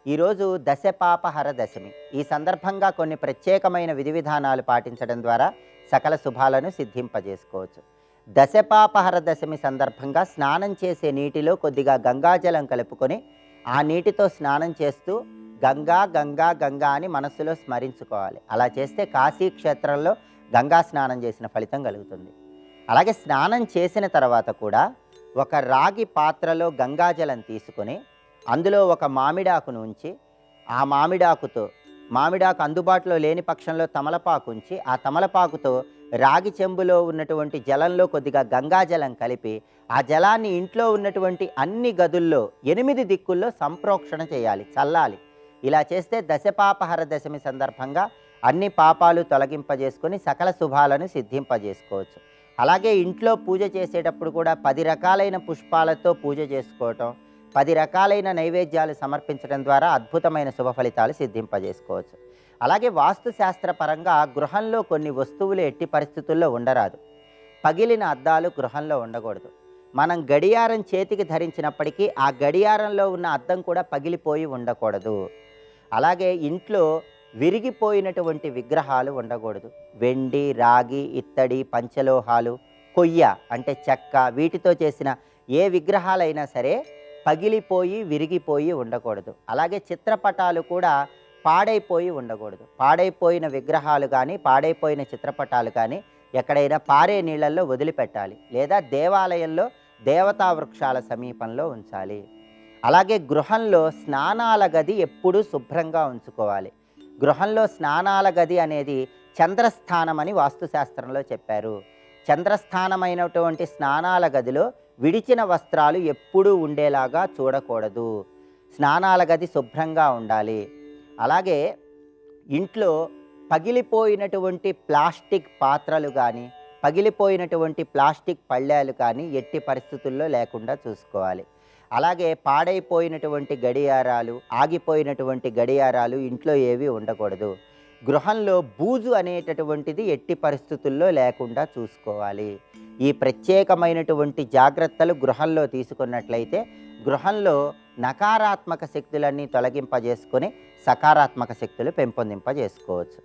ఈరోజు దశపాపహర దశమి. ఈ సందర్భంగా కొన్ని ప్రత్యేకమైన విధి విధానాలు పాటించడం ద్వారా సకల శుభాలను సిద్ధింపజేసుకోవచ్చు. దశపాపహర దశమి సందర్భంగా స్నానం చేసే నీటిలో కొద్దిగా గంగాజలం కలుపుకొని ఆ నీటితో స్నానం చేస్తూ గంగా గంగా గంగా అని మనస్సులో స్మరించుకోవాలి. అలా చేస్తే కాశీ క్షేత్రంలో గంగా స్నానం చేసిన ఫలితం కలుగుతుంది. అలాగే స్నానం చేసిన తర్వాత కూడా ఒక రాగి పాత్రలో గంగాజలం తీసుకొని అందులో ఒక మామిడాకును ఉంచి ఆ మామిడాకు అందుబాటులో లేని పక్షంలో తమలపాకు ఉంచి ఆ తమలపాకుతో రాగి చెంబులో ఉన్నటువంటి జలంలో కొద్దిగా గంగాజలం కలిపి ఆ జలాన్ని ఇంట్లో ఉన్నటువంటి అన్ని గదుల్లో 8 దిక్కుల్లో సంప్రోక్షణ చేయాలి, చల్లాలి. ఇలా చేస్తే దశపాపహర దశమి సందర్భంగా అన్ని పాపాలు తొలగింపజేసుకొని సకల శుభాలను సిద్ధింపజేసుకోవచ్చు. అలాగే ఇంట్లో పూజ చేసేటప్పుడు కూడా 10 రకాలైన పుష్పాలతో పూజ చేసుకోవటం, 10 రకాలైన నైవేద్యాలు సమర్పించడం ద్వారా అద్భుతమైన శుభ ఫలితాలు సిద్ధింపజేసుకోవచ్చు. అలాగే వాస్తుశాస్త్రపరంగా గృహంలో కొన్ని వస్తువులు ఎట్టి పరిస్థితుల్లో ఉండరాదు. పగిలిన అద్దాలు గృహంలో ఉండకూడదు. మనం గడియారం చేతికి ధరించినప్పటికీ ఆ గడియారంలో ఉన్న అద్దం కూడా పగిలిపోయి ఉండకూడదు. అలాగే ఇంట్లో విరిగిపోయినటువంటి విగ్రహాలు ఉండకూడదు. వెండి, రాగి, ఇత్తడి, పంచలోహాలు, కొయ్య అంటే చెక్క, వీటితో చేసిన ఏ విగ్రహాలైనా సరే పగిలిపోయి విరిగిపోయి ఉండకూడదు. అలాగే చిత్రపటాలు కూడా పాడైపోయి ఉండకూడదు. పాడైపోయిన విగ్రహాలు కానీ పాడైపోయిన చిత్రపటాలు కానీ ఎక్కడైనా పారే నీళ్ళల్లో వదిలిపెట్టాలి, లేదా దేవాలయంలో దేవతా వృక్షాల సమీపంలో ఉంచాలి. అలాగే గృహంలో స్నానాల గది ఎప్పుడూ శుభ్రంగా ఉంచుకోవాలి. గృహంలో స్నానాల గది అనేది చంద్రస్థానం అని వాస్తుశాస్త్రంలో చెప్పారు. చంద్రస్థానమైనటువంటి స్నానాల గదిలో విడిచిన వస్త్రాలు ఎప్పుడూ ఉండేలాగా చూడకూడదు. స్నానాల గది శుభ్రంగా ఉండాలి. అలాగే ఇంట్లో పగిలిపోయినటువంటి ప్లాస్టిక్ పాత్రలు కానీ పగిలిపోయినటువంటి ప్లాస్టిక్ పళ్ళాలు కానీ ఎట్టి పరిస్థితుల్లో లేకుండా చూసుకోవాలి. అలాగే పాడైపోయినటువంటి గడియారాలు, ఆగిపోయినటువంటి గడియారాలు ఇంట్లో ఏవి ఉండకూడదు. గృహంలో బూజు అనేటటువంటిది ఎట్టి పరిస్థితుల్లో లేకుండా చూసుకోవాలి. ఈ ప్రత్యేకమైనటువంటి జాగ్రత్తలు గృహంలో తీసుకున్నట్లయితే గృహంలో నకారాత్మక శక్తులన్నీ తొలగింపజేసుకొని సకారాత్మక శక్తులు పెంపొందింపజేసుకోవచ్చు.